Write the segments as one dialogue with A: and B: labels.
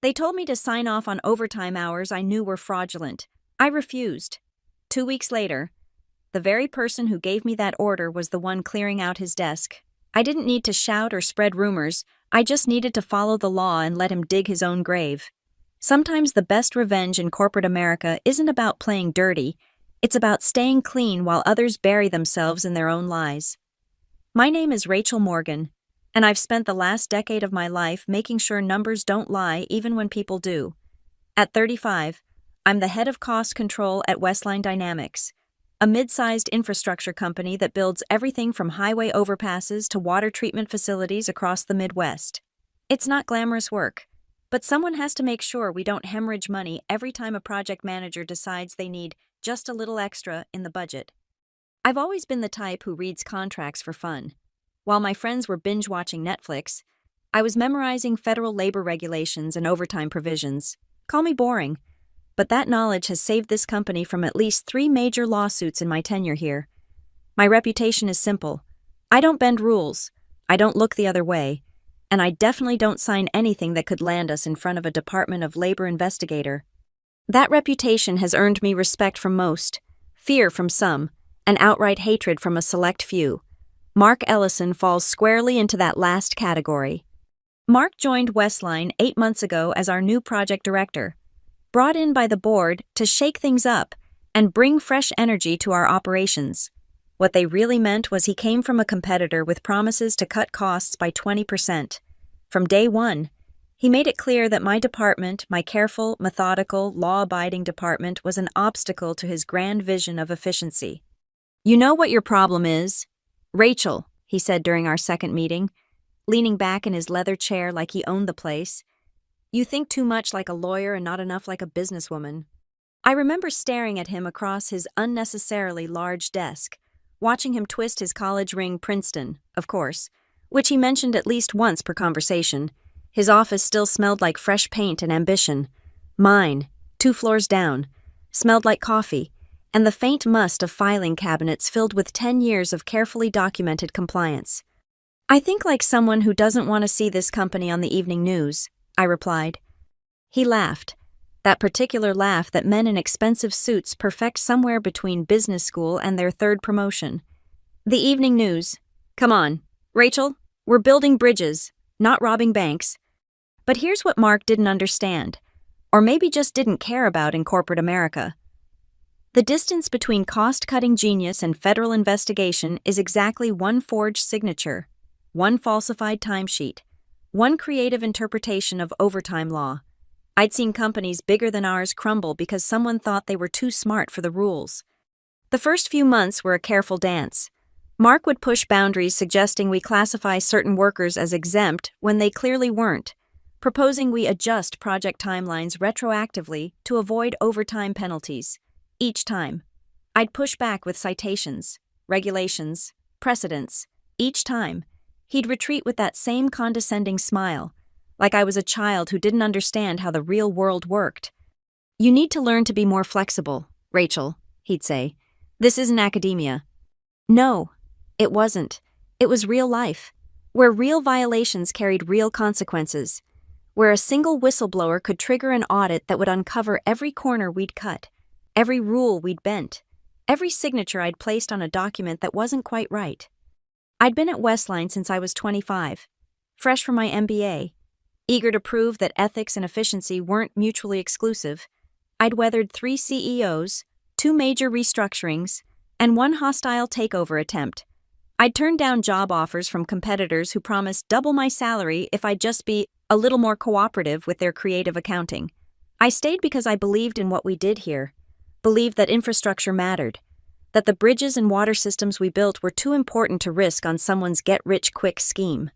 A: They told me to sign off on overtime hours I knew were fraudulent. I refused. 2 weeks later, the very person who gave me that order was the one clearing out his desk. I didn't need to shout or spread rumors, I just needed to follow the law and let him dig his own grave. Sometimes the best revenge in corporate America isn't about playing dirty, it's about staying clean while others bury themselves in their own lies. My name is Rachel Morgan, and I've spent the last decade of my life making sure numbers don't lie even when people do. At 35, I'm the head of cost control at Westline Dynamics, a mid-sized infrastructure company that builds everything from highway overpasses to water treatment facilities across the Midwest. It's not glamorous work, but someone has to make sure we don't hemorrhage money every time a project manager decides they need just a little extra in the budget. I've always been the type who reads contracts for fun. While my friends were binge-watching Netflix, I was memorizing federal labor regulations and overtime provisions. Call me boring, but that knowledge has saved this company from at least 3 major lawsuits in my tenure here. My reputation is simple. I don't bend rules, I don't look the other way, and I definitely don't sign anything that could land us in front of a Department of Labor investigator. That reputation has earned me respect from most, fear from some, and outright hatred from a select few. Mark Ellison falls squarely into that last category. Mark joined Westline 8 months ago as our new project director, brought in by the board to shake things up and bring fresh energy to our operations. What they really meant was he came from a competitor with promises to cut costs by 20%. From day one, he made it clear that my department, my careful, methodical, law-abiding department, was an obstacle to his grand vision of efficiency. "You know what your problem is, Rachel," he said during our second meeting, leaning back in his leather chair like he owned the place. "You think too much like a lawyer and not enough like a businesswoman." I remember staring at him across his unnecessarily large desk, watching him twist his college ring Princeton, of course, which he mentioned at least once per conversation. His office still smelled like fresh paint and ambition. Mine, 2 floors down, smelled like coffee, and the faint must of filing cabinets filled with 10 years of carefully documented compliance. "I think like someone who doesn't want to see this company on the evening news," I replied. He laughed, that particular laugh that men in expensive suits perfect somewhere between business school and their 3rd promotion. "The evening news. Come on, Rachel, we're building bridges, not robbing banks." But here's what Mark didn't understand, or maybe just didn't care about in corporate America. The distance between cost-cutting genius and federal investigation is exactly one forged signature, one falsified timesheet, one creative interpretation of overtime law. I'd seen companies bigger than ours crumble because someone thought they were too smart for the rules. The first few months were a careful dance. Mark would push boundaries suggesting we classify certain workers as exempt when they clearly weren't, proposing we adjust project timelines retroactively to avoid overtime penalties. Each time, I'd push back with citations, regulations, precedents. Each time, he'd retreat with that same condescending smile, like I was a child who didn't understand how the real world worked. "You need to learn to be more flexible, Rachel," he'd say. "This isn't academia." No, it wasn't. It was real life, where real violations carried real consequences, where a single whistleblower could trigger an audit that would uncover every corner we'd cut, every rule we'd bent, every signature I'd placed on a document that wasn't quite right. I'd been at Westline since I was 25, fresh from my MBA, eager to prove that ethics and efficiency weren't mutually exclusive. I'd weathered 3 CEOs, 2 major restructurings, and 1 hostile takeover attempt. I'd turned down job offers from competitors who promised double my salary if I'd just be a little more cooperative with their creative accounting. I stayed because I believed in what we did here, believed that infrastructure mattered, that the bridges and water systems we built were too important to risk on someone's get-rich-quick scheme.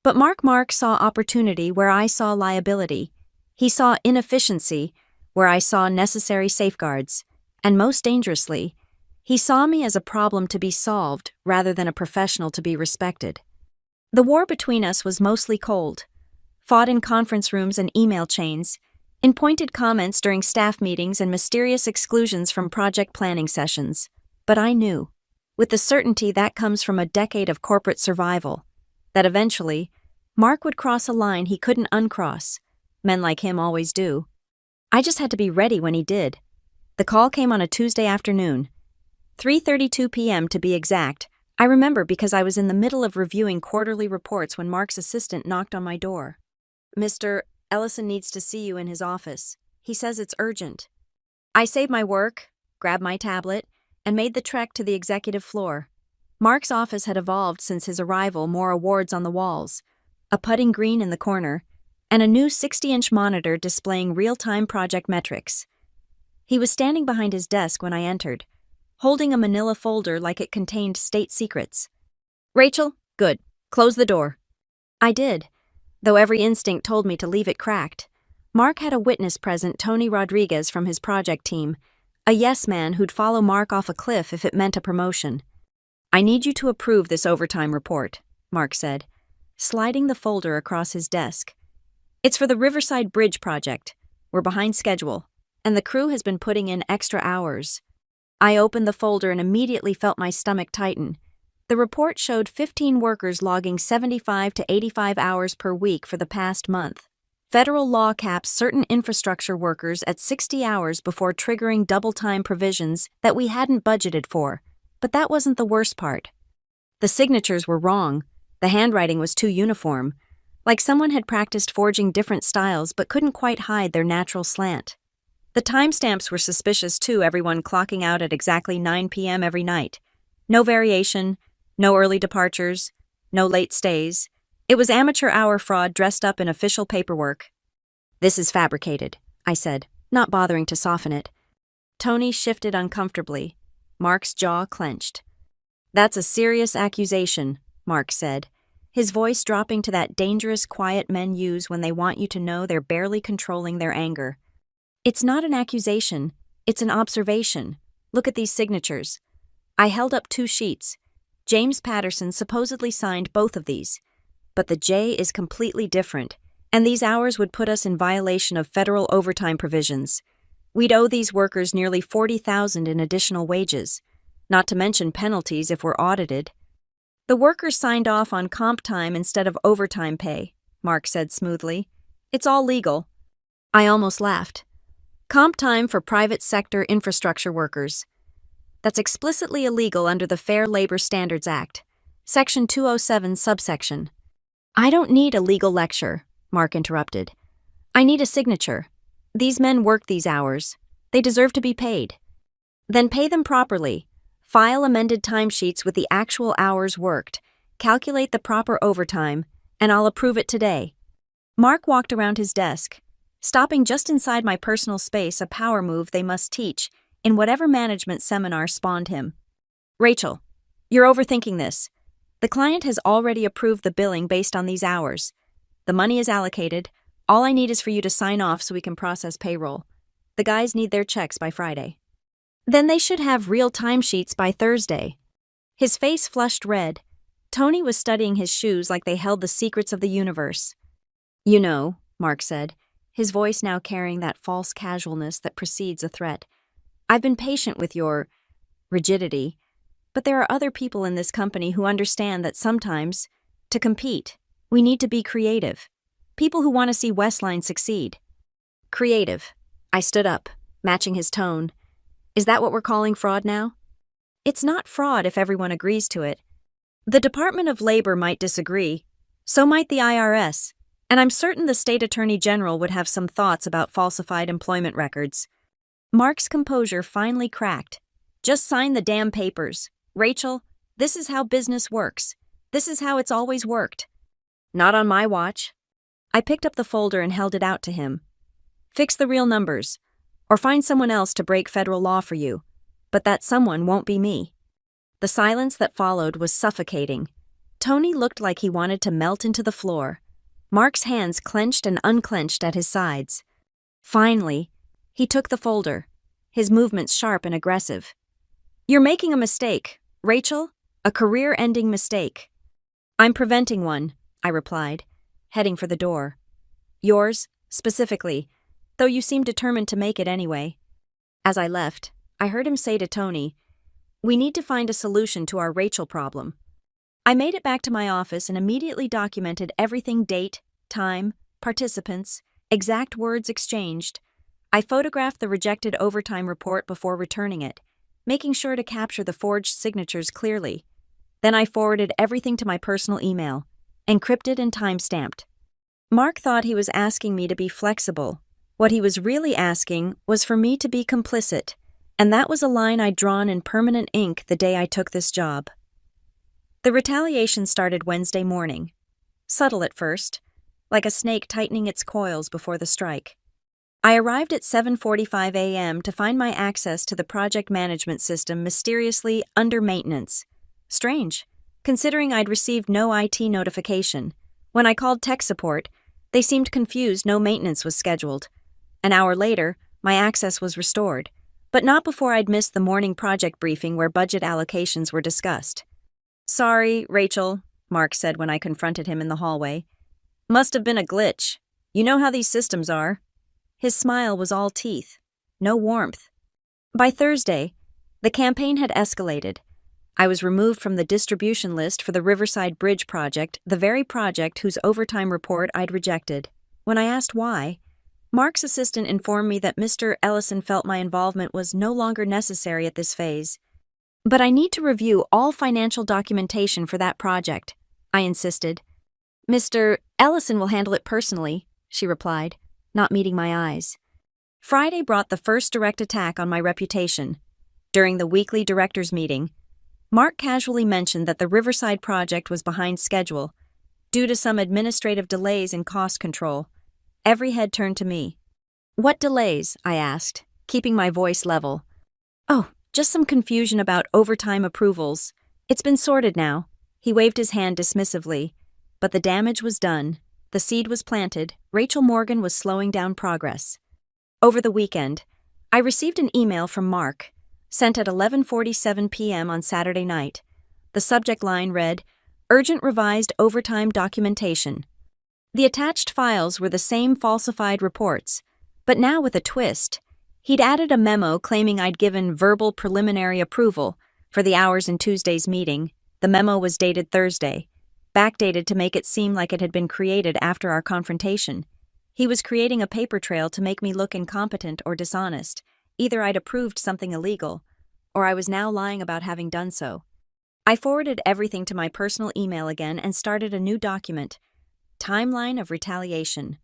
A: But Mark saw opportunity where I saw liability. He saw inefficiency where I saw necessary safeguards. And most dangerously, he saw me as a problem to be solved rather than a professional to be respected. The war between us was mostly cold, fought in conference rooms and email chains, in pointed comments during staff meetings and mysterious exclusions from project planning sessions. But I knew, with the certainty that comes from a decade of corporate survival, that eventually, Mark would cross a line he couldn't uncross, Men like him always do. I just had to be ready when he did. The call came on a Tuesday afternoon. 3:32 p.m. to be exact. I remember because I was in the middle of reviewing quarterly reports when Mark's assistant knocked on my door. "Mr. Ellison needs to see you in his office. He says it's urgent." I saved my work, grabbed my tablet, and made the trek to the executive floor. Mark's office had evolved since his arrival, more awards on the walls, a putting green in the corner, and a new 60-inch monitor displaying real-time project metrics. He was standing behind his desk when I entered, holding a manila folder like it contained state secrets. "Rachel, good. Close the door." I did, though every instinct told me to leave it cracked. Mark had a witness present, Tony Rodriguez from his project team, a yes man who'd follow Mark off a cliff if it meant a promotion. "I need you to approve this overtime report," Mark said, sliding the folder across his desk. "It's for the Riverside Bridge project. We're behind schedule, and the crew has been putting in extra hours." I opened the folder and immediately felt my stomach tighten. The report showed 15 workers logging 75 to 85 hours per week for the past month. Federal law caps certain infrastructure workers at 60 hours before triggering double-time provisions that we hadn't budgeted for. But that wasn't the worst part. The signatures were wrong. The handwriting was too uniform, like someone had practiced forging different styles but couldn't quite hide their natural slant. The timestamps were suspicious too, everyone clocking out at exactly 9 p.m. every night. No variation, no early departures, no late stays. It was amateur hour fraud dressed up in official paperwork. "This is fabricated," I said, not bothering to soften it. Tony shifted uncomfortably. Mark's jaw clenched. "That's a serious accusation," Mark said, his voice dropping to that dangerous quiet men use when they want you to know they're barely controlling their anger. "It's not an accusation, it's an observation. Look at these signatures." I held up 2 sheets. James Patterson supposedly signed both of these. But the J is completely different, and these hours would put us in violation of federal overtime provisions. We'd owe these workers nearly $40,000 in additional wages, not to mention penalties if we're audited. "The workers signed off on comp time instead of overtime pay," Mark said smoothly. "It's all legal." I almost laughed. Comp time for private sector infrastructure workers. That's explicitly illegal under the Fair Labor Standards Act, Section 207, subsection. "I don't need a legal lecture," Mark interrupted. "I need a signature. These men work these hours. They deserve to be paid." "Then pay them properly. File amended timesheets with the actual hours worked, calculate the proper overtime, and I'll approve it today." Mark walked around his desk, stopping just inside my personal space, a power move they must teach in whatever management seminar spawned him. "Rachel, you're overthinking this. The client has already approved the billing based on these hours. The money is allocated. All I need is for you to sign off so we can process payroll. The guys need their checks by Friday. Then they should have real timesheets by Thursday." His face flushed red. Tony was studying his shoes like they held the secrets of the universe. "You know," Mark said, his voice now carrying that false casualness that precedes a threat, "I've been patient with your rigidity, but there are other people in this company who understand that sometimes, to compete, we need to be creative. People who want to see Westline succeed." "Creative." I stood up, matching his tone. "Is that what we're calling fraud now?" "It's not fraud if everyone agrees to it. The Department of Labor might disagree. So might the IRS. And I'm certain the state attorney general would have some thoughts about falsified employment records." Mark's composure finally cracked. "Just sign the damn papers. Rachel, this is how business works. This is how it's always worked." "Not on my watch." I picked up the folder and held it out to him. "Fix the real numbers, or find someone else to break federal law for you. But that someone won't be me." The silence that followed was suffocating. Tony looked like he wanted to melt into the floor. Mark's hands clenched and unclenched at his sides. Finally, he took the folder, his movements sharp and aggressive. "You're making a mistake, Rachel, a career-ending mistake." "I'm preventing one," I replied, heading for the door. "Yours, specifically, though you seem determined to make it anyway." As I left, I heard him say to Tony, "We need to find a solution to our Rachel problem." I made it back to my office and immediately documented everything: date, time, participants, Exact words exchanged. I photographed the rejected overtime report before returning it, making sure to capture the forged signatures clearly. Then I forwarded everything to my personal email, encrypted and time-stamped. Mark thought he was asking me to be flexible. What he was really asking was for me to be complicit, and that was a line I'd drawn in permanent ink the day I took this job. The retaliation started Wednesday morning. Subtle at first, like a snake tightening its coils before the strike. I arrived at 7:45 a.m. to find my access to the project management system mysteriously under maintenance. Strange, considering I'd received no IT notification. When I called tech support, they seemed confused no maintenance was scheduled. An hour later, my access was restored, but not before I'd missed the morning project briefing where budget allocations were discussed. "Sorry, Rachel," Mark said when I confronted him in the hallway. "Must have been a glitch. You know how these systems are." His smile was all teeth, no warmth. By Thursday, the campaign had escalated. I was removed from the distribution list for the Riverside Bridge project, the very project whose overtime report I'd rejected. When I asked why, Mark's assistant informed me that Mr. Ellison felt my involvement was no longer necessary at this phase. "But I need to review all financial documentation for that project," I insisted. "Mr. Ellison will handle it personally," she replied, not meeting my eyes. Friday brought the first direct attack on my reputation. During the weekly directors' meeting, Mark casually mentioned that the Riverside project was behind schedule, due to some administrative delays in cost control. Every head turned to me. "What delays?" I asked, keeping my voice level. "Oh, just some confusion about overtime approvals. It's been sorted now." He waved his hand dismissively, but the damage was done. The seed was planted. Rachel Morgan was slowing down progress. Over the weekend, I received an email from Mark, sent at 11:47 p.m. on Saturday night. The subject line read, "Urgent revised overtime documentation." The attached files were the same falsified reports, but now with a twist. He'd added a memo claiming I'd given verbal preliminary approval for the hours in Tuesday's meeting. The memo was dated Thursday, backdated to make it seem like it had been created after our confrontation. He was creating a paper trail to make me look incompetent or dishonest. Either I'd approved something illegal, or I was now lying about having done so. I forwarded everything to my personal email again and started a new document. Timeline of retaliation.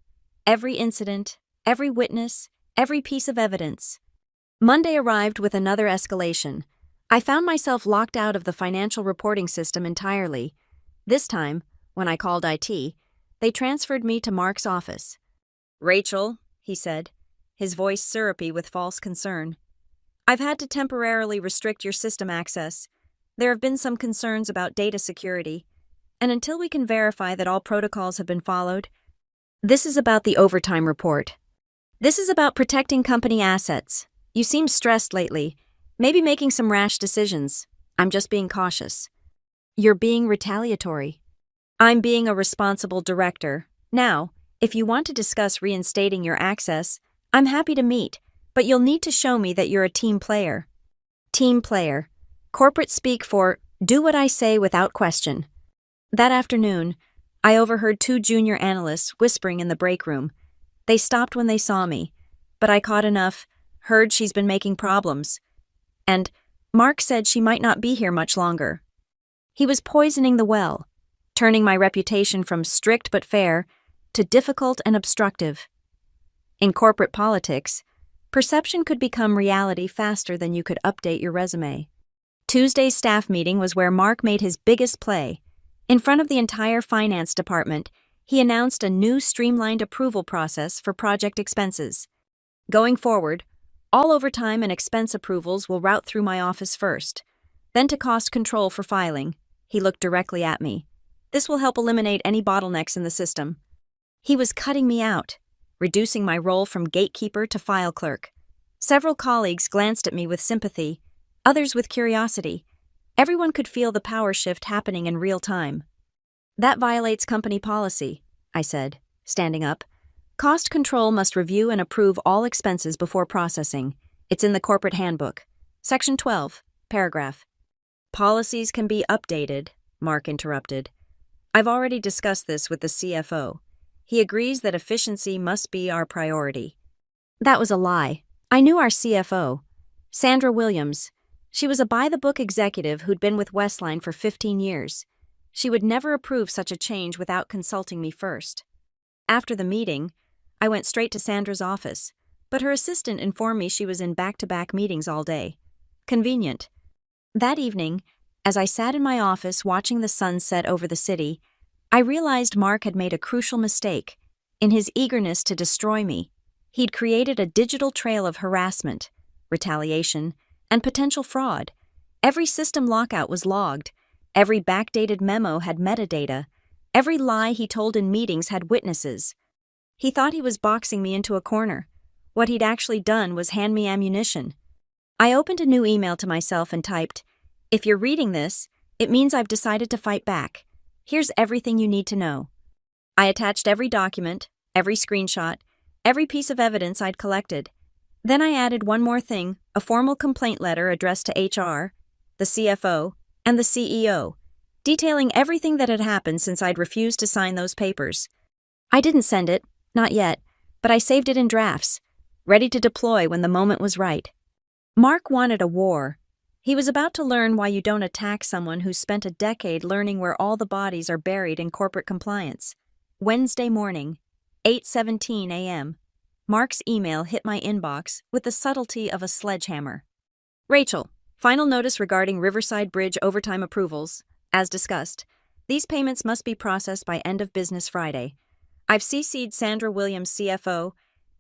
A: Every incident, every witness, every piece of evidence. Monday arrived with another escalation. I found myself locked out of the financial reporting system entirely. This time, when I called IT, they transferred me to Mark's office. "Rachel," he said, his voice syrupy with false concern, "I've had to temporarily restrict your system access. There have been some concerns about data security, and until we can verify that all protocols have been followed, this is about the overtime report. This is about protecting company assets. You seem stressed lately, maybe making some rash decisions. I'm just being cautious." "You're being retaliatory." "I'm being a responsible director. Now, if you want to discuss reinstating your access, I'm happy to meet, but you'll need to show me that you're a team player." Team player. Corporate speak for do what I say without question. That afternoon, I overheard two junior analysts whispering in the break room. They stopped when they saw me, but I caught enough, heard she's been making problems. And Mark said she might not be here much longer. He was poisoning the well, turning my reputation from strict but fair to difficult and obstructive. In corporate politics, perception could become reality faster than you could update your resume. Tuesday's staff meeting was where Mark made his biggest play. In front of the entire finance department, he announced a new streamlined approval process for project expenses. Going forward, all overtime and expense approvals will route through my office first, then to cost control for filing. He looked directly at me. "This will help eliminate any bottlenecks in the system." He was cutting me out, reducing my role from gatekeeper to file clerk. Several colleagues glanced at me with sympathy, others with curiosity. Everyone could feel the power shift happening in real time. "That violates company policy," I said, standing up. "Cost control must review and approve all expenses before processing. It's in the corporate handbook. Section 12, paragraph." "Policies can be updated," Mark interrupted. "I've already discussed this with the CFO. He agrees that efficiency must be our priority. That was a lie. I knew our CFO, Sandra Williams. She was a by-the-book executive who'd been with Westline for 15 years. She would never approve such a change without consulting me first. After the meeting, I went straight to Sandra's office, but her assistant informed me she was in back-to-back meetings all day. Convenient. That evening, as I sat in my office watching the sun set over the city, I realized Mark had made a crucial mistake. In his eagerness to destroy me, he'd created a digital trail of harassment, retaliation, and potential fraud. Every system lockout was logged. Every backdated memo had metadata. Every lie he told in meetings had witnesses. He thought he was boxing me into a corner. What he'd actually done was hand me ammunition. I opened a new email to myself and typed, "If you're reading this, it means I've decided to fight back. Here's everything you need to know." I attached every document, every screenshot, every piece of evidence I'd collected. Then I added one more thing, a formal complaint letter addressed to HR, the CFO, and the CEO, detailing everything that had happened since I'd refused to sign those papers. I didn't send it, not yet, but I saved it in drafts, ready to deploy when the moment was right. Mark wanted a war. He was about to learn why you don't attack someone who's spent a decade learning where all the bodies are buried in corporate compliance. Wednesday morning, 8:17 a.m. Mark's email hit my inbox with the subtlety of a sledgehammer. "Rachel, final notice regarding Riverside Bridge overtime approvals. As discussed, these payments must be processed by end of business Friday. I've CC'd Sandra Williams, CFO,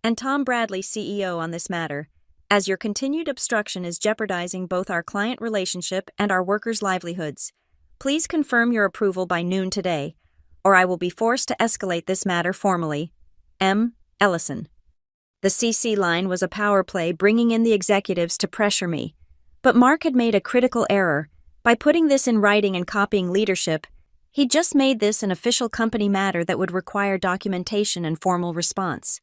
A: and Tom Bradley, CEO, on this matter, as your continued obstruction is jeopardizing both our client relationship and our workers' livelihoods. Please confirm your approval by noon today, or I will be forced to escalate this matter formally. M. Ellison." The CC line was a power play bringing in the executives to pressure me. But Mark had made a critical error. By putting this in writing and copying leadership, he'd just made this an official company matter that would require documentation and formal response.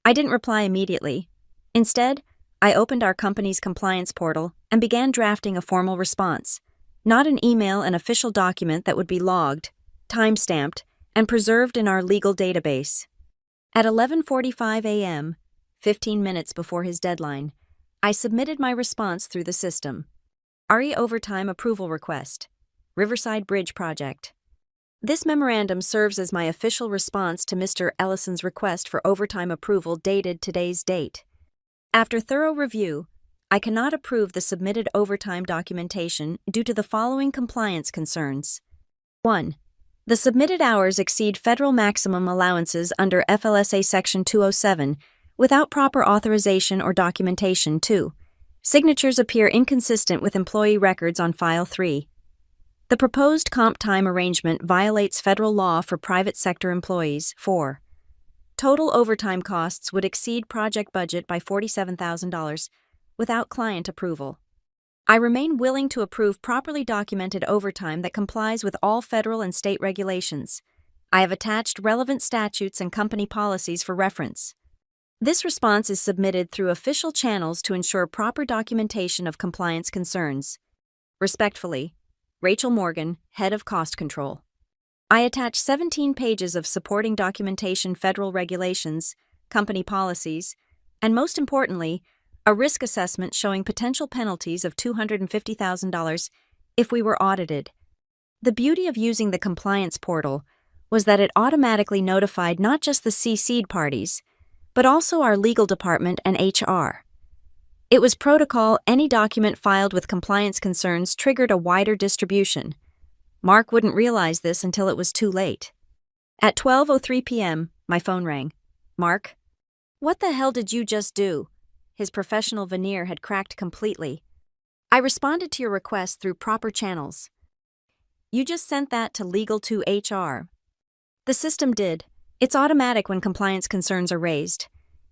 A: I didn't reply immediately. Instead, I opened our company's compliance portal and began drafting a formal response. Not an email, an official document that would be logged, time-stamped, and preserved in our legal database. At 11:45 a.m., 15 minutes before his deadline, I submitted my response through the system. RE Overtime Approval Request. Riverside Bridge Project. This memorandum serves as my official response to Mr. Ellison's request for overtime approval dated today's date. After thorough review, I cannot approve the submitted overtime documentation due to the following compliance concerns. 1. The submitted hours exceed federal maximum allowances under FLSA Section 207 without proper authorization or documentation. 2. Signatures appear inconsistent with employee records on File 3. The proposed comp time arrangement violates federal law for private sector employees. 4. Total overtime costs would exceed project budget by $47,000 without client approval. I remain willing to approve properly documented overtime that complies with all federal and state regulations. I have attached relevant statutes and company policies for reference. This response is submitted through official channels to ensure proper documentation of compliance concerns. Respectfully, Rachel Morgan, Head of Cost Control. I attach 17 pages of supporting documentation, federal regulations, company policies, and most importantly, a risk assessment showing potential penalties of $250,000 if we were audited. The beauty of using the compliance portal was that it automatically notified not just the CC'd parties, but also our legal department and HR. It was protocol. Any document filed with compliance concerns triggered a wider distribution. Mark wouldn't realize this until it was too late. At 12:03 p.m., my phone rang. "Mark, what the hell did you just do?" His professional veneer had cracked completely. "I responded to your request through proper channels." "You just sent that to legal to HR." "The system did. It's automatic when compliance concerns are raised.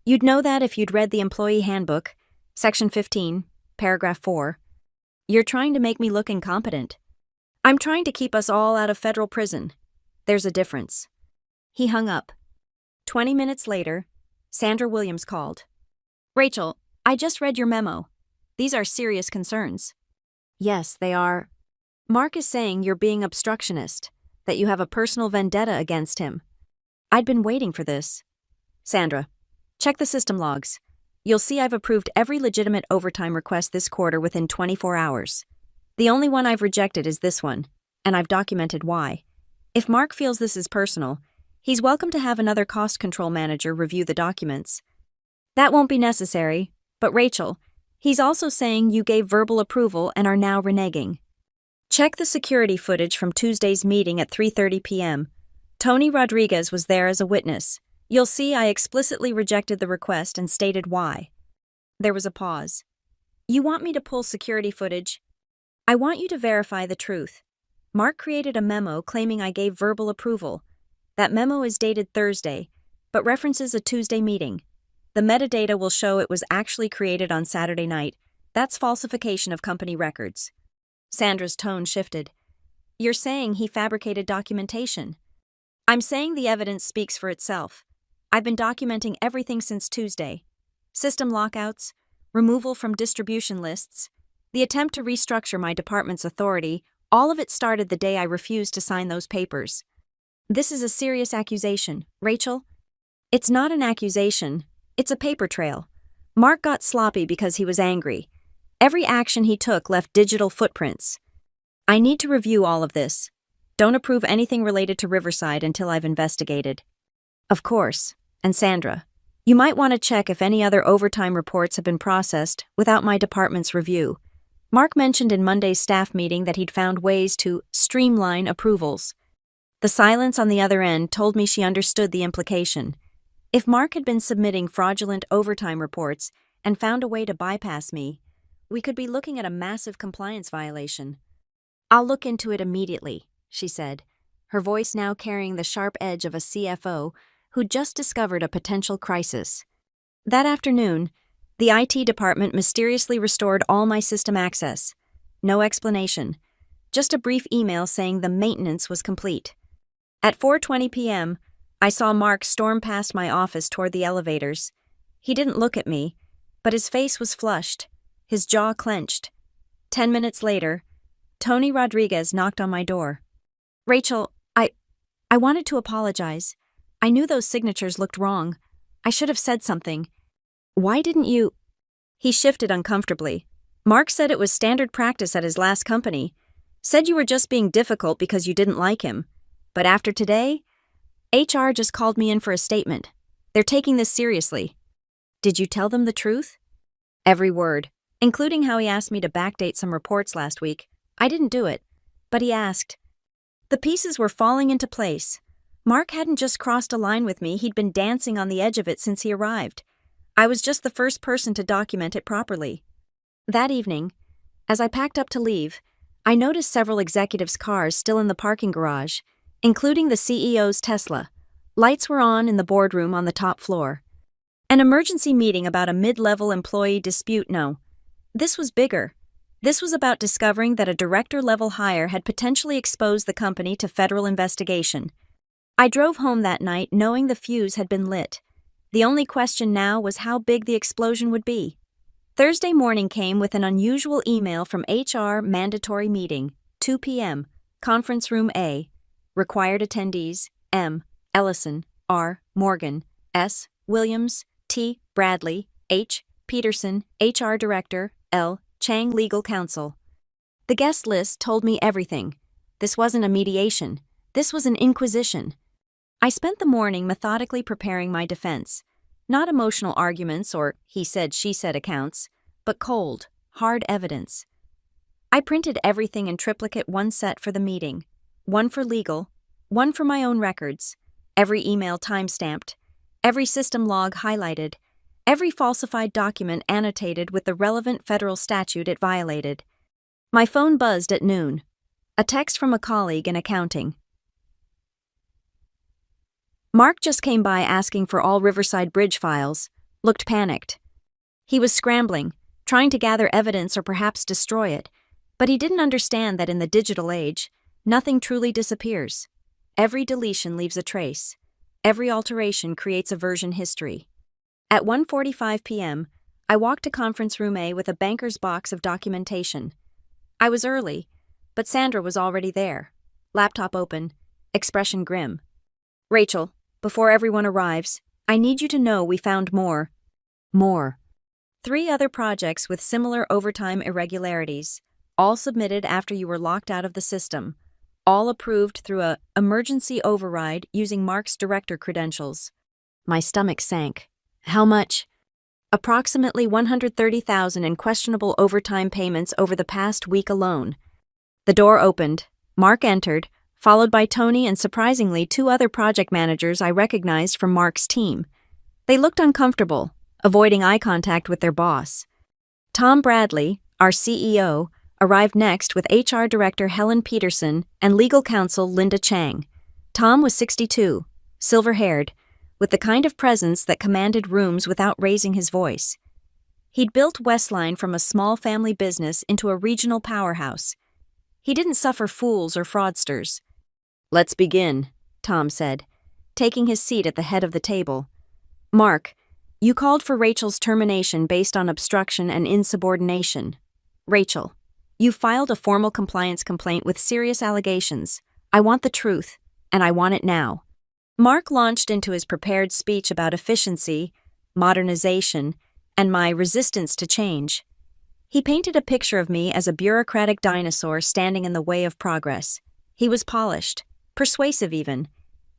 A: You'd know that if you'd read the employee handbook, Section 15, Paragraph 4. You're trying to make me look incompetent. I'm trying to keep us all out of federal prison. There's a difference." He hung up. 20 minutes later, Sandra Williams called. "Rachel, I just read your memo. These are serious concerns." "Yes, they are. Mark is saying you're being obstructionist, that you have a personal vendetta against him." I'd been waiting for this. Sandra, check the system logs. You'll see I've approved every legitimate overtime request this quarter within 24 hours. The only one I've rejected is this one, and I've documented why. If Mark feels this is personal, he's welcome to have another cost control manager review the documents. That won't be necessary, but Rachel, he's also saying you gave verbal approval and are now reneging. Check the security footage from Tuesday's meeting at 3:30 p.m. Tony Rodriguez was there as a witness. You'll see I explicitly rejected the request and stated why. There was a pause. You want me to pull security footage? I want you to verify the truth. Mark created a memo claiming I gave verbal approval. That memo is dated Thursday, but references a Tuesday meeting. The metadata will show it was actually created on Saturday night. That's falsification of company records. Sandra's tone shifted. You're saying he fabricated documentation. I'm saying the evidence speaks for itself. I've been documenting everything since Tuesday. System lockouts, removal from distribution lists, the attempt to restructure my department's authority, all of it started the day I refused to sign those papers. This is a serious accusation, Rachel. It's not an accusation, it's a paper trail. Mark got sloppy because he was angry. Every action he took left digital footprints. I need to review all of this. Don't approve anything related to Riverside until I've investigated. Of course. And Sandra, you might want to check if any other overtime reports have been processed without my department's review. Mark mentioned in Monday's staff meeting that he'd found ways to streamline approvals. The silence on the other end told me she understood the implication. If Mark had been submitting fraudulent overtime reports and found a way to bypass me, we could be looking at a massive compliance violation. I'll look into it immediately, she said, her voice now carrying the sharp edge of a CFO who'd just discovered a potential crisis. That afternoon, the IT department mysteriously restored all my system access. No explanation, just a brief email saying the maintenance was complete. At 4:20 p.m., I saw Mark storm past my office toward the elevators. He didn't look at me, but his face was flushed, his jaw clenched. 10 minutes later, Tony Rodriguez knocked on my door. Rachel, I wanted to apologize. I knew those signatures looked wrong. I should have said something. Why didn't you? He shifted uncomfortably. Mark said it was standard practice at his last company. Said you were just being difficult because you didn't like him. But after today, HR just called me in for a statement. They're taking this seriously. Did you tell them the truth? Every word, including how he asked me to backdate some reports last week. I didn't do it, but he asked. The pieces were falling into place. Mark hadn't just crossed a line with me, he'd been dancing on the edge of it since he arrived. I was just the first person to document it properly. That evening, as I packed up to leave, I noticed several executives' cars still in the parking garage, including the CEO's Tesla. Lights were on in the boardroom on the top floor. An emergency meeting about a mid-level employee dispute, no. This was bigger. This was about discovering that a director-level hire had potentially exposed the company to federal investigation. I drove home that night knowing the fuse had been lit. The only question now was how big the explosion would be. Thursday morning came with an unusual email from HR mandatory meeting, 2 p.m., conference room A. Required attendees, M. Ellison, R. Morgan, S. Williams, T. Bradley, H. Peterson, HR Director, L. Chang Legal Counsel. The guest list told me everything. This wasn't a mediation. This was an inquisition. I spent the morning methodically preparing my defense. Not emotional arguments or he said, she said accounts, but cold, hard evidence. I printed everything in triplicate, one set for the meeting, one for legal, one for my own records, every email time-stamped, every system log highlighted, every falsified document annotated with the relevant federal statute it violated. My phone buzzed at noon. A text from a colleague in accounting. Mark just came by asking for all Riverside Bridge files, looked panicked. He was scrambling, trying to gather evidence or perhaps destroy it, but he didn't understand that in the digital age, nothing truly disappears. Every deletion leaves a trace. Every alteration creates a version history. At 1:45 p.m., I walked to conference room A with a banker's box of documentation. I was early, but Sandra was already there, laptop open, expression grim. Rachel, before everyone arrives, I need you to know we found more. More. 3 other projects with similar overtime irregularities, all submitted after you were locked out of the system, all approved through a emergency override using Mark's director credentials. My stomach sank. How much? Approximately $130,000 in questionable overtime payments over the past week alone. The door opened. Mark entered, followed by Tony and surprisingly 2 other project managers I recognized from Mark's team. They looked uncomfortable, avoiding eye contact with their boss. Tom Bradley, our CEO, arrived next with HR Director Helen Peterson and Legal Counsel Linda Chang. Tom was 62, silver-haired, with the kind of presence that commanded rooms without raising his voice. He'd built Westline from a small family business into a regional powerhouse. He didn't suffer fools or fraudsters. "Let's begin," Tom said, taking his seat at the head of the table. "Mark, you called for Rachel's termination based on obstruction and insubordination. Rachel, you filed a formal compliance complaint with serious allegations. I want the truth, and I want it now." Mark launched into his prepared speech about efficiency, modernization, and my resistance to change. He painted a picture of me as a bureaucratic dinosaur standing in the way of progress. He was polished, persuasive even.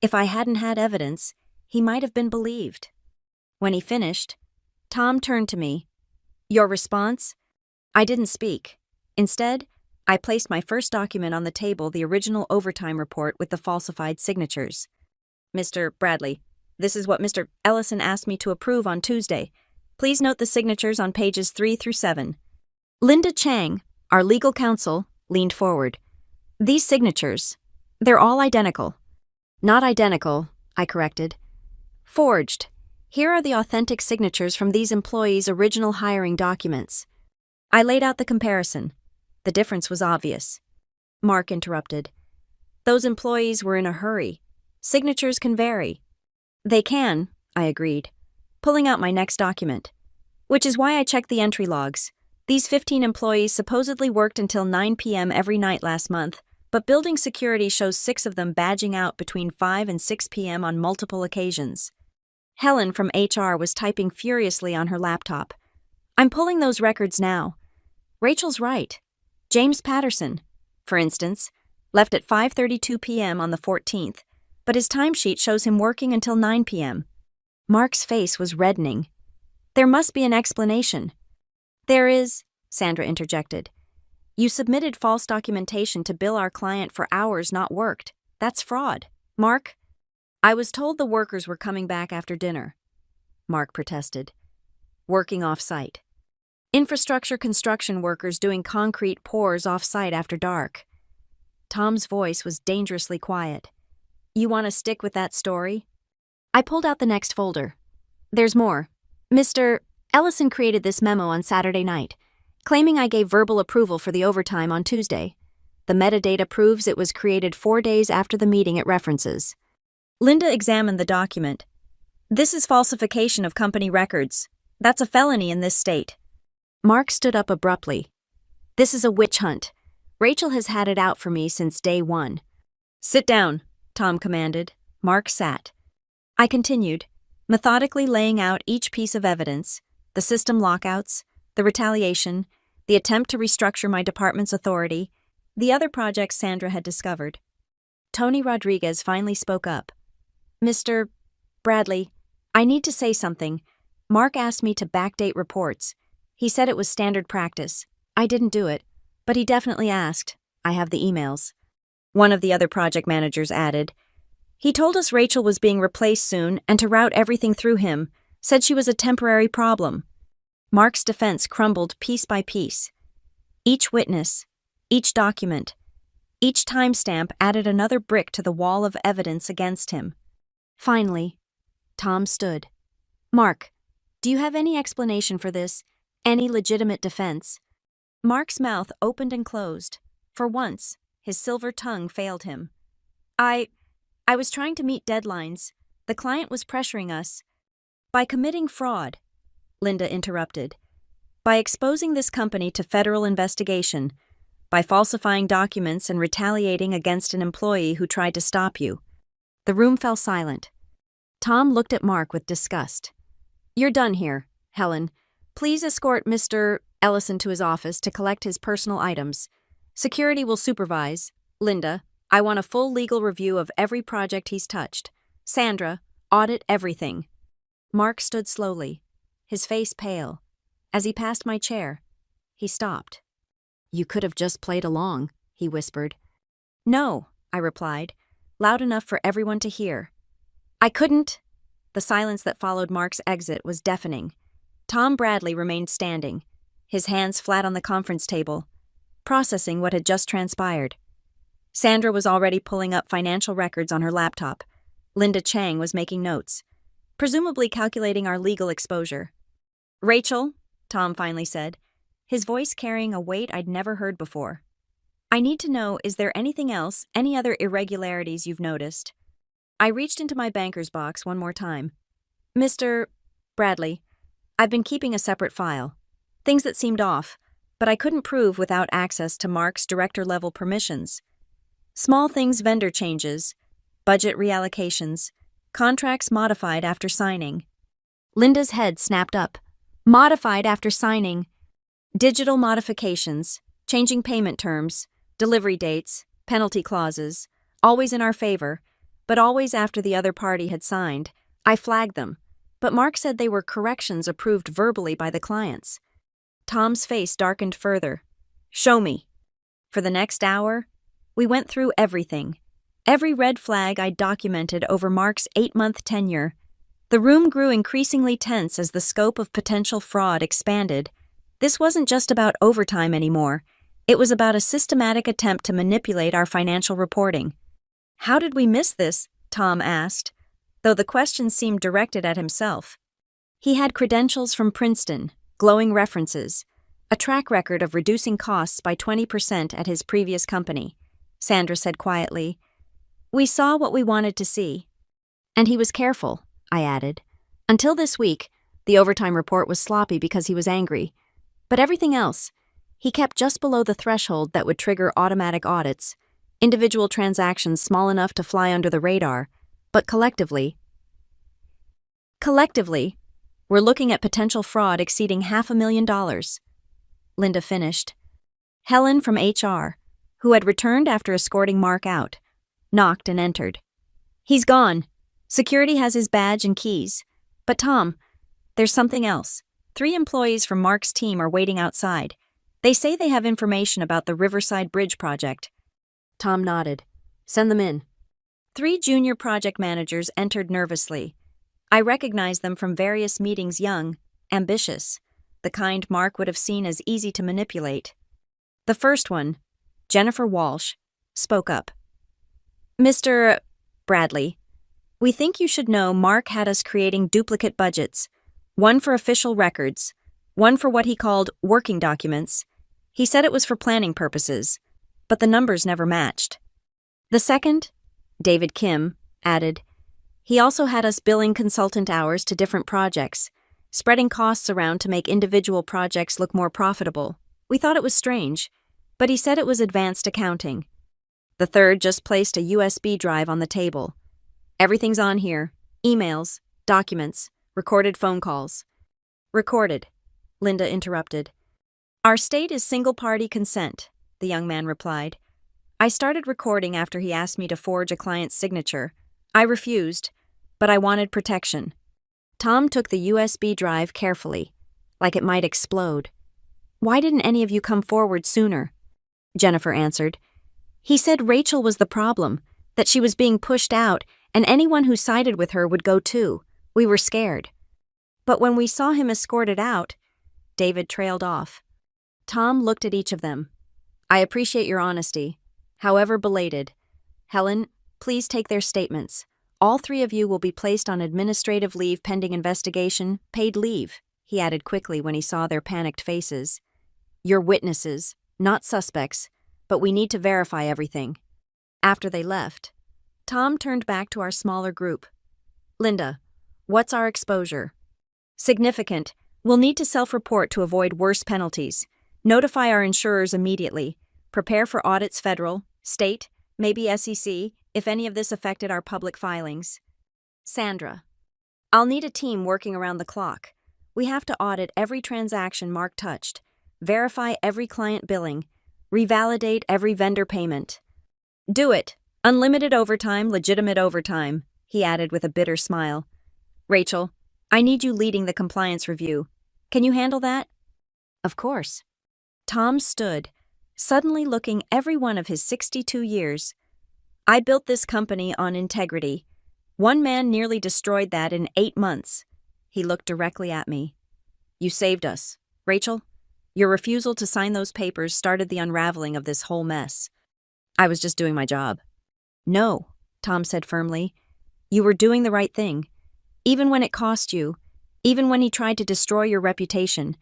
A: If I hadn't had evidence, he might have been believed. When he finished, Tom turned to me. "Your response?" I didn't speak. Instead, I placed my first document on the table, the original overtime report with the falsified signatures. "Mr. Bradley, this is what Mr. Ellison asked me to approve on Tuesday. Please note the signatures on pages 3 through 7. Linda Chang, our legal counsel, leaned forward. "These signatures, they're all identical." "Not identical," I corrected. "Forged. Here are the authentic signatures from these employees' original hiring documents." I laid out the comparison. The difference was obvious. Mark interrupted. "Those employees were in a hurry. Signatures can vary." "They can," I agreed, pulling out my next document. "Which is why I checked the entry logs. These 15 employees supposedly worked until 9 p.m. every night last month, but building security shows 6 of them badging out between 5 and 6 p.m. on multiple occasions." Helen from HR was typing furiously on her laptop. "I'm pulling those records now. Rachel's right. James Patterson, for instance, left at 5:32 p.m. on the 14th, but his timesheet shows him working until 9 p.m. Mark's face was reddening. "There must be an explanation." "There is," Sandra interjected. "You submitted false documentation to bill our client for hours not worked. That's fraud." "Mark?" "I was told the workers were coming back after dinner," Mark protested. "Working off-site. Infrastructure construction workers doing concrete pours off-site after dark." Tom's voice was dangerously quiet. "You want to stick with that story?" I pulled out the next folder. "There's more. Mr. Ellison created this memo on Saturday night, claiming I gave verbal approval for the overtime on Tuesday. The metadata proves it was created 4 days after the meeting it references." Linda examined the document. "This is falsification of company records. That's a felony in this state." Mark stood up abruptly. "This is a witch hunt. Rachel has had it out for me since day 1. "Sit down," Tom commanded. Mark sat. I continued, methodically laying out each piece of evidence: the system lockouts, the retaliation, the attempt to restructure my department's authority, the other projects Sandra had discovered. Tony Rodriguez finally spoke up. "Mr. Bradley, I need to say something. Mark asked me to backdate reports. He said it was standard practice. I didn't do it, but he definitely asked. I have the emails." One of the other project managers added, "He told us Rachel was being replaced soon and to route everything through him, said she was a temporary problem." Mark's defense crumbled piece by piece. Each witness, each document, each timestamp added another brick to the wall of evidence against him. Finally, Tom stood. "Mark, do you have any explanation for this? Any legitimate defense?" Mark's mouth opened and closed. For once, his silver tongue failed him. I was trying to meet deadlines. The client was pressuring us." "By committing fraud," Linda interrupted. "By exposing this company to federal investigation. By falsifying documents and retaliating against an employee who tried to stop you." The room fell silent. Tom looked at Mark with disgust. "You're done here, Helen. Please escort Mr. Ellison to his office to collect his personal items. Security will supervise. Linda, I want a full legal review of every project he's touched. Sandra, audit everything." Mark stood slowly, his face pale. As he passed my chair, he stopped. "You could have just played along," he whispered. "No," I replied, loud enough for everyone to hear. "I couldn't." The silence that followed Mark's exit was deafening. Tom Bradley remained standing, his hands flat on the conference table, processing what had just transpired. Sandra was already pulling up financial records on her laptop. Linda Chang was making notes, presumably calculating our legal exposure. "Rachel," Tom finally said, his voice carrying a weight I'd never heard before. "I need to know, is there anything else, any other irregularities you've noticed?" I reached into my banker's box one more time. "Mr. Bradley, I've been keeping a separate file. Things that seemed off, but I couldn't prove without access to Mark's director-level permissions. Small things, vendor changes, budget reallocations, contracts modified after signing." Linda's head snapped up. "Modified after signing. Digital modifications, changing payment terms, delivery dates, penalty clauses, always in our favor, but always after the other party had signed. I flagged them, but Mark said they were corrections approved verbally by the clients." Tom's face darkened further. "Show me." For the next hour, we went through everything. Every red flag I documented over Mark's 8-month tenure. The room grew increasingly tense as the scope of potential fraud expanded. This wasn't just about overtime anymore. It was about a systematic attempt to manipulate our financial reporting. "How did we miss this?" Tom asked, though the question seemed directed at himself. He had credentials from Princeton, glowing references, a track record of reducing costs by 20% at his previous company. Sandra said quietly, "We saw what we wanted to see." "And he was careful," I added. "Until this week, the overtime report was sloppy because he was angry. But everything else, he kept just below the threshold that would trigger automatic audits, individual transactions small enough to fly under the radar, but collectively, we're looking at potential fraud exceeding $500,000. Linda finished. Helen from HR, who had returned after escorting Mark out, knocked and entered. "He's gone. Security has his badge and keys. But Tom, there's something else. 3 employees from Mark's team are waiting outside. They say they have information about the Riverside Bridge project." Tom nodded. "Send them in." 3 junior project managers entered nervously. I recognized them from various meetings, young, ambitious, the kind Mark would have seen as easy to manipulate. The first one, Jennifer Walsh, spoke up. "Mr. Bradley, we think you should know Mark had us creating duplicate budgets, one for official records, one for what he called working documents. He said it was for planning purposes, but the numbers never matched." The second, David Kim, added, "He also had us billing consultant hours to different projects, spreading costs around to make individual projects look more profitable. We thought it was strange, but he said it was advanced accounting." The third just placed a USB drive on the table. "Everything's on here. Emails, documents, recorded phone calls." "Recorded," Linda interrupted. "Our state is single-party consent," the young man replied. "I started recording after he asked me to forge a client's signature. I refused, but I wanted protection." Tom took the USB drive carefully, like it might explode. "Why didn't any of you come forward sooner?" Jennifer answered. "He said Rachel was the problem, that she was being pushed out, and anyone who sided with her would go too. We were scared. But when we saw him escorted out..." David trailed off. Tom looked at each of them. "I appreciate your honesty, however belated. Helen, please take their statements. All 3 of you will be placed on administrative leave pending investigation, paid leave," he added quickly when he saw their panicked faces. "You're witnesses, not suspects, but we need to verify everything." After they left, Tom turned back to our smaller group. "Linda, what's our exposure?" "Significant. We'll need to self-report to avoid worse penalties. Notify our insurers immediately. Prepare for audits federal, state, maybe SEC, if any of this affected our public filings." Sandra, I'll need a team working around the clock. We have to audit every transaction Mark touched, verify every client billing, revalidate every vendor payment. Do it. Unlimited overtime, legitimate overtime, he added with a bitter smile. Rachel, I need you leading the compliance review. Can you handle that? Of course. Tom stood, suddenly looking every one of his 62 years. I built this company on integrity. One man nearly destroyed that in 8 months. He looked directly at me. You saved us. Rachel, your refusal to sign those papers started the unraveling of this whole mess. I was just doing my job. No, Tom said firmly. You were doing the right thing. Even when it cost you, even when he tried to destroy your reputation.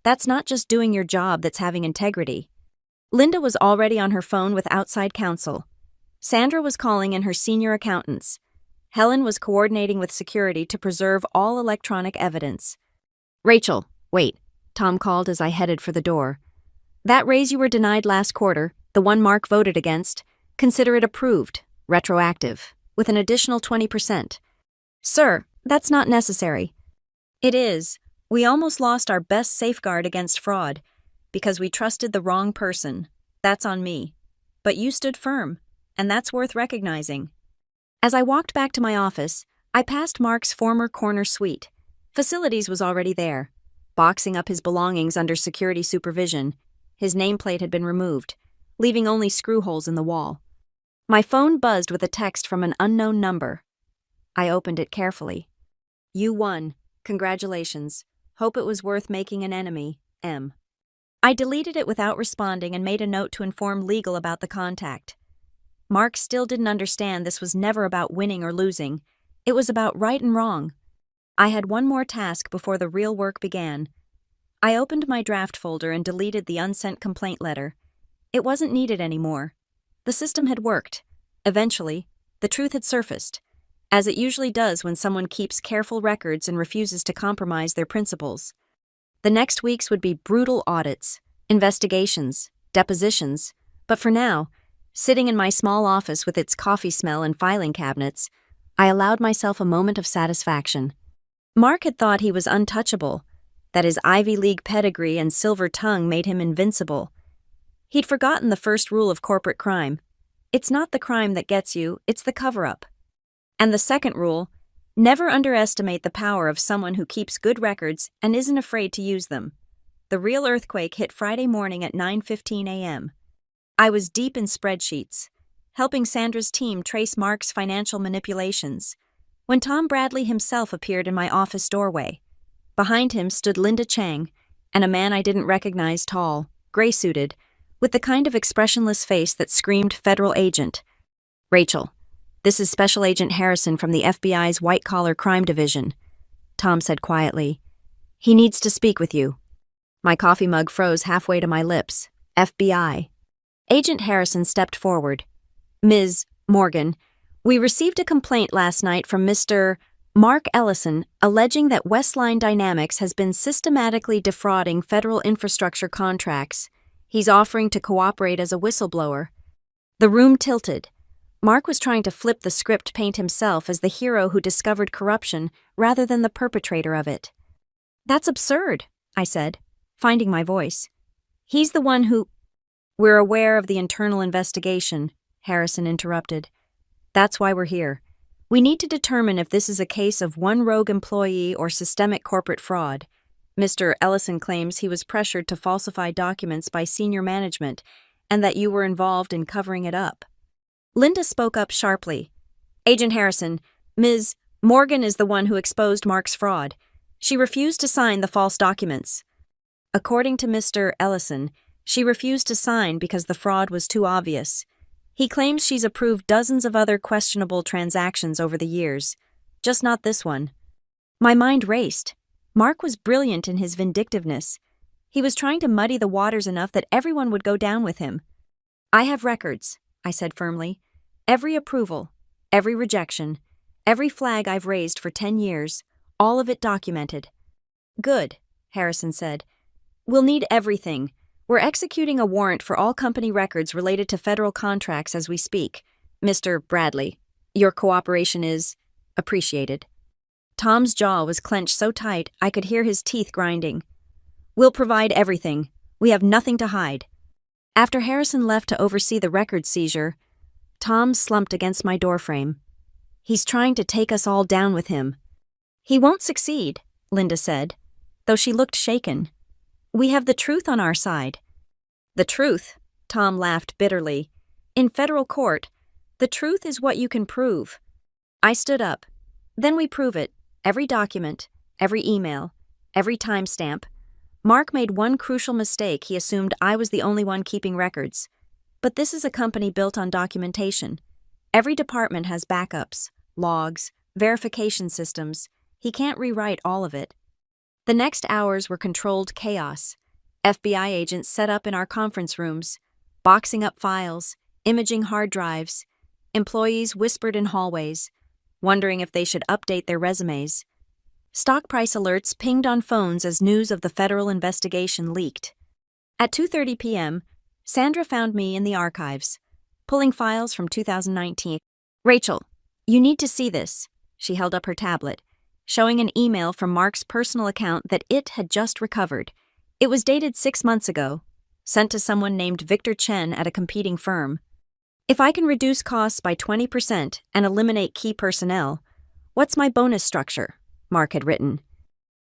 A: That's not just doing your job, that's having integrity. Linda was already on her phone with outside counsel. Sandra was calling in her senior accountants. Helen was coordinating with security to preserve all electronic evidence. Rachel, wait, Tom called as I headed for the door. That raise you were denied last quarter, the one Mark voted against, consider it approved, retroactive, with an additional 20%. Sir, that's not necessary. It is. We almost lost our best safeguard against fraud, because we trusted the wrong person. That's on me. But you stood firm, and that's worth recognizing. As I walked back to my office, I passed Mark's former corner suite. Facilities was already there, boxing up his belongings under security supervision. His nameplate had been removed, leaving only screw holes in the wall. My phone buzzed with a text from an unknown number. I opened it carefully. You won. Congratulations. Hope it was worth making an enemy, M. I deleted it without responding and made a note to inform legal about the contact. Mark still didn't understand this was never about winning or losing. It was about right and wrong. I had one more task before the real work began. I opened my draft folder and deleted the unsent complaint letter. It wasn't needed anymore. The system had worked. Eventually, the truth had surfaced, as it usually does when someone keeps careful records and refuses to compromise their principles. The next weeks would be brutal audits, investigations, depositions, but for now, sitting in my small office with its coffee smell and filing cabinets, I allowed myself a moment of satisfaction. Mark had thought he was untouchable, that his Ivy League pedigree and silver tongue made him invincible. He'd forgotten the first rule of corporate crime. It's not the crime that gets you, it's the cover-up. And the second rule, never underestimate the power of someone who keeps good records and isn't afraid to use them. The real earthquake hit Friday morning at 9:15 a.m. I was deep in spreadsheets, helping Sandra's team trace Mark's financial manipulations, when Tom Bradley himself appeared in my office doorway. Behind him stood Linda Chang, and a man I didn't recognize, tall, gray-suited, with the kind of expressionless face that screamed federal agent. Rachel, this is Special Agent Harrison from the FBI's White-Collar Crime Division, Tom said quietly. He needs to speak with you. My coffee mug froze halfway to my lips. FBI. Agent Harrison stepped forward. Ms. Morgan, we received a complaint last night from Mr. Mark Ellison alleging that Westline Dynamics has been systematically defrauding federal infrastructure contracts. He's offering to cooperate as a whistleblower. The room tilted. Mark was trying to flip the script, paint himself as the hero who discovered corruption rather than the perpetrator of it. That's absurd, I said, finding my voice. He's the one who... We're aware of the internal investigation, Harrison interrupted. That's why we're here. We need to determine if this is a case of one rogue employee or systemic corporate fraud. Mr. Ellison claims he was pressured to falsify documents by senior management and that you were involved in covering it up. Linda spoke up sharply. Agent Harrison, Ms. Morgan is the one who exposed Mark's fraud. She refused to sign the false documents. According to Mr. Ellison, she refused to sign because the fraud was too obvious. He claims she's approved dozens of other questionable transactions over the years, just not this one. My mind raced. Mark was brilliant in his vindictiveness. He was trying to muddy the waters enough that everyone would go down with him. I have records, I said firmly. Every approval, every rejection, every flag I've raised for 10 years, all of it documented. Good, Harrison said. We'll need everything. We're executing a warrant for all company records related to federal contracts as we speak. Mr. Bradley, your cooperation is appreciated. Tom's jaw was clenched so tight I could hear his teeth grinding. "We'll provide everything. We have nothing to hide." After Harrison left to oversee the record seizure, Tom slumped against my doorframe. "He's trying to take us all down with him." "He won't succeed," Linda said, though she looked shaken. "We have the truth on our side." "The truth?" Tom laughed bitterly. "In federal court, the truth is what you can prove." I stood up. "Then we prove it. Every document, every email, every timestamp." Mark made one crucial mistake. He assumed I was the only one keeping records. But this is a company built on documentation. Every department has backups, logs, verification systems. He can't rewrite all of it. The next hours were controlled chaos. FBI agents set up in our conference rooms, boxing up files, imaging hard drives. Employees whispered in hallways, wondering if they should update their resumes. Stock price alerts pinged on phones as news of the federal investigation leaked. At 2:30 p.m., Sandra found me in the archives, pulling files from 2019. "Rachel, you need to see this." She held up her tablet, showing an email from Mark's personal account that it had just recovered. It was dated 6 months ago, sent to someone named Victor Chen at a competing firm. "If I can reduce costs by 20% and eliminate key personnel, what's my bonus structure?" Mark had written.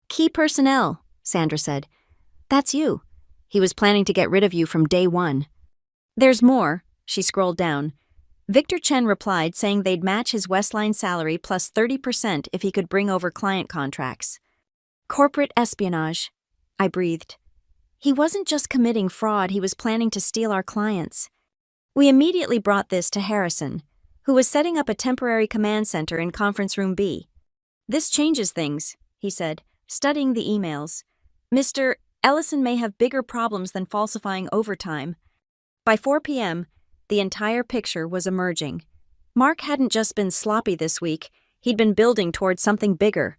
A: "Key personnel," Sandra said. "That's you. He was planning to get rid of you from day one." "There's more." She scrolled down. Victor Chen replied saying they'd match his Westline salary plus 30% if he could bring over client contracts. "Corporate espionage," I breathed. He wasn't just committing fraud, he was planning to steal our clients. We immediately brought this to Harrison, who was setting up a temporary command center in Conference Room B. "This changes things," he said, studying the emails. "Mr. Ellison may have bigger problems than falsifying overtime." By 4 p.m., the entire picture was emerging. Mark hadn't just been sloppy this week, he'd been building towards something bigger.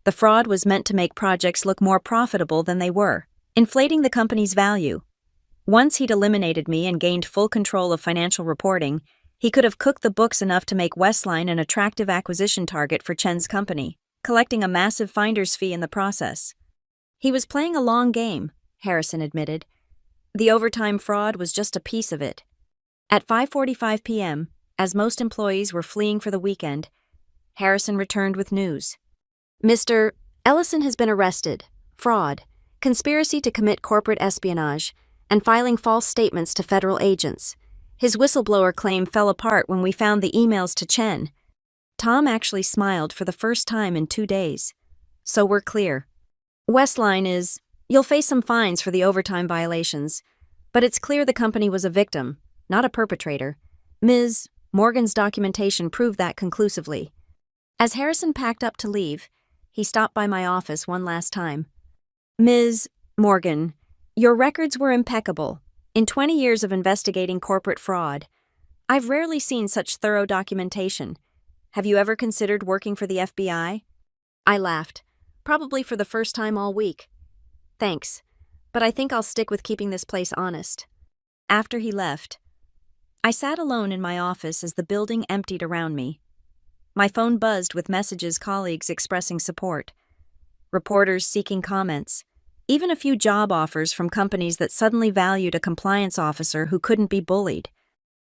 A: The fraud was meant to make projects look more profitable than they were, inflating the company's value. Once he'd eliminated me and gained full control of financial reporting, he could have cooked the books enough to make Westline an attractive acquisition target for Chen's company, collecting a massive finder's fee in the process. He was playing a long game, Harrison admitted. The overtime fraud was just a piece of it. At 5:45 p.m., as most employees were fleeing for the weekend, Harrison returned with news. "Mr. Ellison has been arrested. Fraud, conspiracy to commit corporate espionage, and filing false statements to federal agents. His whistleblower claim fell apart when we found the emails to Chen." Tom actually smiled for the first time in 2 days. "So we're clear. Westline is, you'll face some fines for the overtime violations, but it's clear the company was a victim, not a perpetrator. Ms. Morgan's documentation proved that conclusively." As Harrison packed up to leave, he stopped by my office one last time. "Ms. Morgan, your records were impeccable. In 20 years of investigating corporate fraud, I've rarely seen such thorough documentation. Have you ever considered working for the FBI?" I laughed, probably for the first time all week. "Thanks, but I think I'll stick with keeping this place honest." After he left, I sat alone in my office as the building emptied around me. My phone buzzed with messages, colleagues expressing support, reporters seeking comments, even a few job offers from companies that suddenly valued a compliance officer who couldn't be bullied.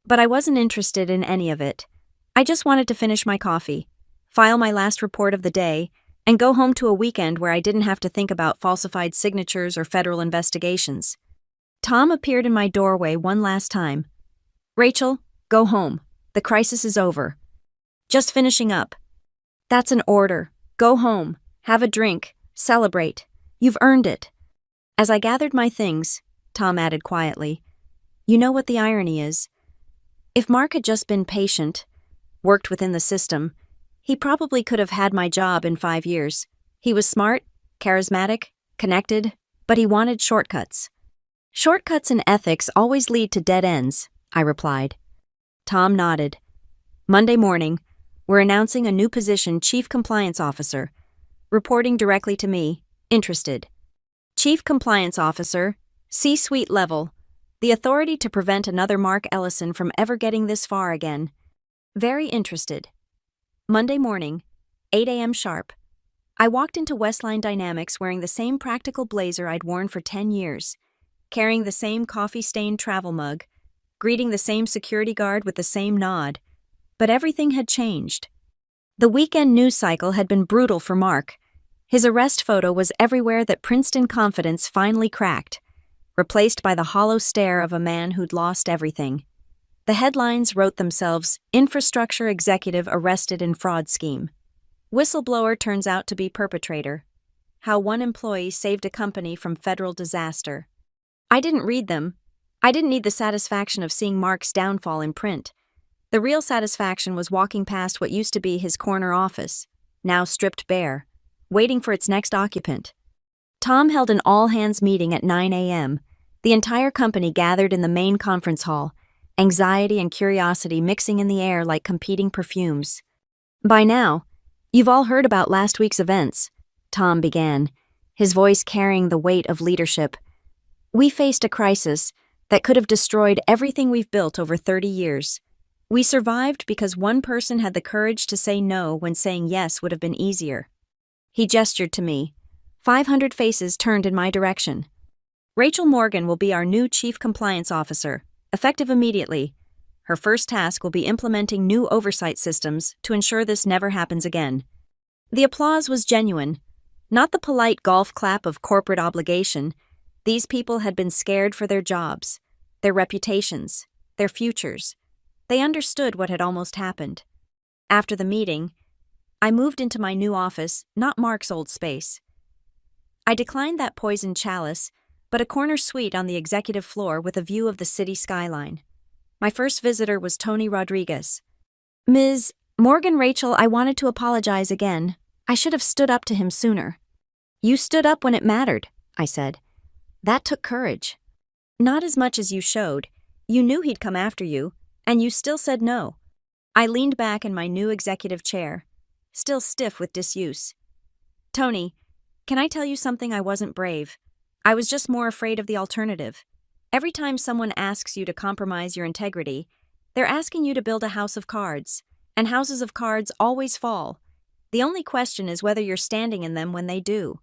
A: But I wasn't interested in any of it. I just wanted to finish my coffee, file my last report of the day, and go home to a weekend where I didn't have to think about falsified signatures or federal investigations. Tom appeared in my doorway one last time. "Rachel, go home. The crisis is over." "Just finishing up." "That's an order. Go home, have a drink, celebrate. You've earned it." As I gathered my things, Tom added quietly, "You know what the irony is? If Mark had just been patient, worked within the system, he probably could have had my job in 5 years. He was smart, charismatic, connected, but he wanted shortcuts." "Shortcuts in ethics always lead to dead ends," I replied. Tom nodded. "Monday morning, we're announcing a new position, Chief Compliance Officer, reporting directly to me, interested. Chief Compliance Officer, C-suite level, the authority to prevent another Mark Ellison from ever getting this far again. Very interested. Monday morning, 8 a.m. sharp, I walked into Westline Dynamics wearing the same practical blazer I'd worn for 10 years, carrying the same coffee-stained travel mug, greeting the same security guard with the same nod. But everything had changed. The weekend news cycle had been brutal for Mark. His arrest photo was everywhere that Princeton confidence finally cracked, replaced by the hollow stare of a man who'd lost everything. The headlines wrote themselves, "Infrastructure Executive Arrested in Fraud Scheme. Whistleblower Turns Out to Be Perpetrator. How One Employee Saved a Company from Federal Disaster." I didn't read them. I didn't need the satisfaction of seeing Mark's downfall in print. The real satisfaction was walking past what used to be his corner office, now stripped bare, waiting for its next occupant. Tom held an all-hands meeting at 9 a.m. The entire company gathered in the main conference hall, anxiety and curiosity mixing in the air like competing perfumes. "By now, you've all heard about last week's events," Tom began, his voice carrying the weight of leadership. "We faced a crisis that could have destroyed everything we've built over 30 years. We survived because one person had the courage to say no when saying yes would have been easier." He gestured to me. 500 faces turned in my direction. "Rachel Morgan will be our new Chief Compliance Officer, effective immediately. Her first task will be implementing new oversight systems to ensure this never happens again." The applause was genuine, not the polite golf clap of corporate obligation. These people had been scared for their jobs, their reputations, their futures. They understood what had almost happened. After the meeting, I moved into my new office, not Mark's old space. I declined that poisoned chalice, but a corner suite on the executive floor with a view of the city skyline. My first visitor was Tony Rodriguez. "Ms. Morgan, Rachel, I wanted to apologize again. I should have stood up to him sooner." "You stood up when it mattered," I said. "That took courage." "Not as much as you showed. You knew he'd come after you, and you still said no." I leaned back in my new executive chair, still stiff with disuse. "Tony, can I tell you something? I wasn't brave. I was just more afraid of the alternative. Every time someone asks you to compromise your integrity, they're asking you to build a house of cards, and houses of cards always fall. The only question is whether you're standing in them when they do."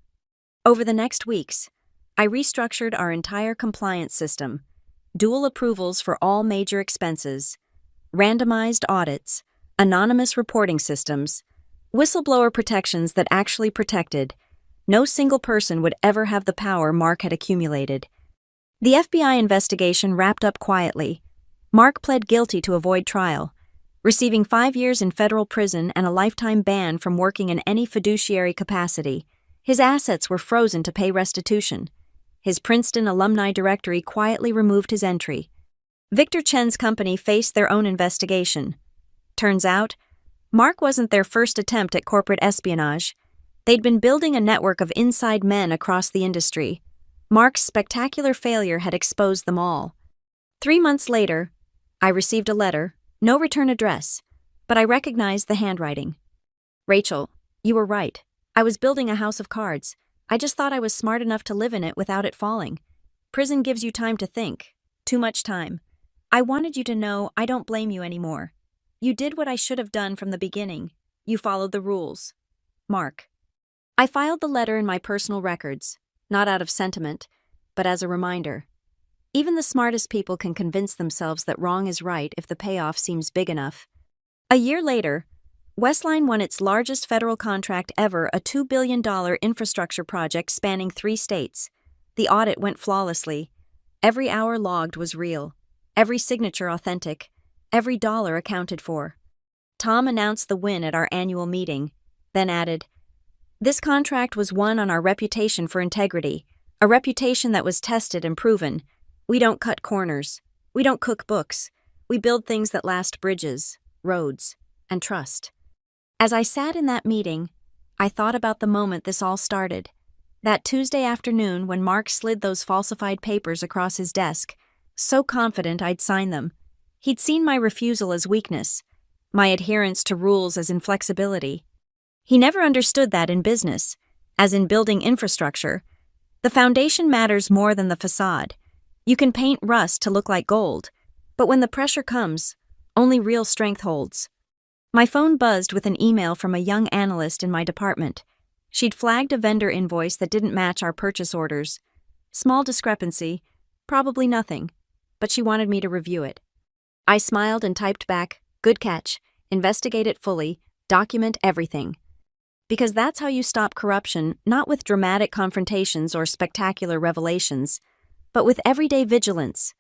A: Over the next weeks, I restructured our entire compliance system, dual approvals for all major expenses, randomized audits, anonymous reporting systems, whistleblower protections that actually protected. No single person would ever have the power Mark had accumulated. The FBI investigation wrapped up quietly. Mark pled guilty to avoid trial, receiving 5 years in federal prison and a lifetime ban from working in any fiduciary capacity. His assets were frozen to pay restitution. His Princeton alumni directory quietly removed his entry. Victor Chen's company faced their own investigation. Turns out, Mark wasn't their first attempt at corporate espionage. They'd been building a network of inside men across the industry. Mark's spectacular failure had exposed them all. 3 months later, I received a letter, no return address, but I recognized the handwriting. "Rachel, you were right. I was building a house of cards. I just thought I was smart enough to live in it without it falling. Prison gives you time to think. Too much time. I wanted you to know I don't blame you anymore. You did what I should have done from the beginning. You followed the rules. Mark." I filed the letter in my personal records, not out of sentiment, but as a reminder. Even the smartest people can convince themselves that wrong is right if the payoff seems big enough. A year later, Westline won its largest federal contract ever, a $2 billion infrastructure project spanning 3 states. The audit went flawlessly. Every hour logged was real, every signature authentic, every dollar accounted for. Tom announced the win at our annual meeting, then added, "This contract was won on our reputation for integrity, a reputation that was tested and proven. We don't cut corners. We don't cook books. We build things that last: bridges, roads, and trust." As I sat in that meeting, I thought about the moment this all started. That Tuesday afternoon when Mark slid those falsified papers across his desk, so confident I'd sign them. He'd seen my refusal as weakness, my adherence to rules as inflexibility. He never understood that in business, as in building infrastructure, the foundation matters more than the facade. You can paint rust to look like gold, but when the pressure comes, only real strength holds. My phone buzzed with an email from a young analyst in my department. She'd flagged a vendor invoice that didn't match our purchase orders. Small discrepancy, probably nothing, but she wanted me to review it. I smiled and typed back, "Good catch, investigate it fully, document everything." Because that's how you stop corruption, not with dramatic confrontations or spectacular revelations, but with everyday vigilance.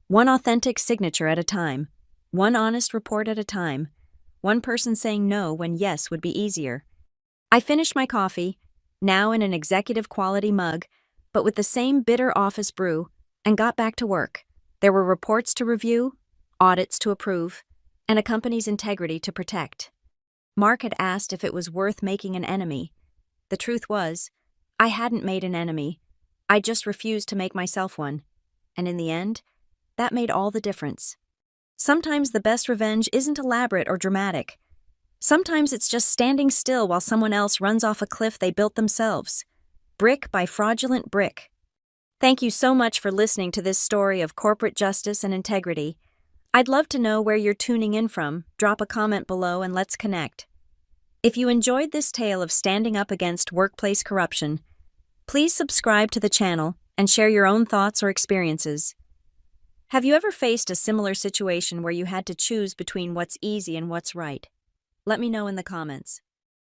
A: One authentic signature at a time, one honest report at a time, one person saying no when yes would be easier. I finished my coffee, now in an executive quality mug, but with the same bitter office brew, and got back to work. There were reports to review, audits to approve, and a company's integrity to protect. Mark had asked if it was worth making an enemy. The truth was, I hadn't made an enemy. I just refused to make myself one. And in the end, that made all the difference. Sometimes the best revenge isn't elaborate or dramatic. Sometimes it's just standing still while someone else runs off a cliff they built themselves. Brick by fraudulent brick. Thank you so much for listening to this story of corporate justice and integrity. I'd love to know where you're tuning in from. Drop a comment below and let's connect. If you enjoyed this tale of standing up against workplace corruption, please subscribe to the channel and share your own thoughts or experiences. Have you ever faced a similar situation where you had to choose between what's easy and what's right? Let me know in the comments.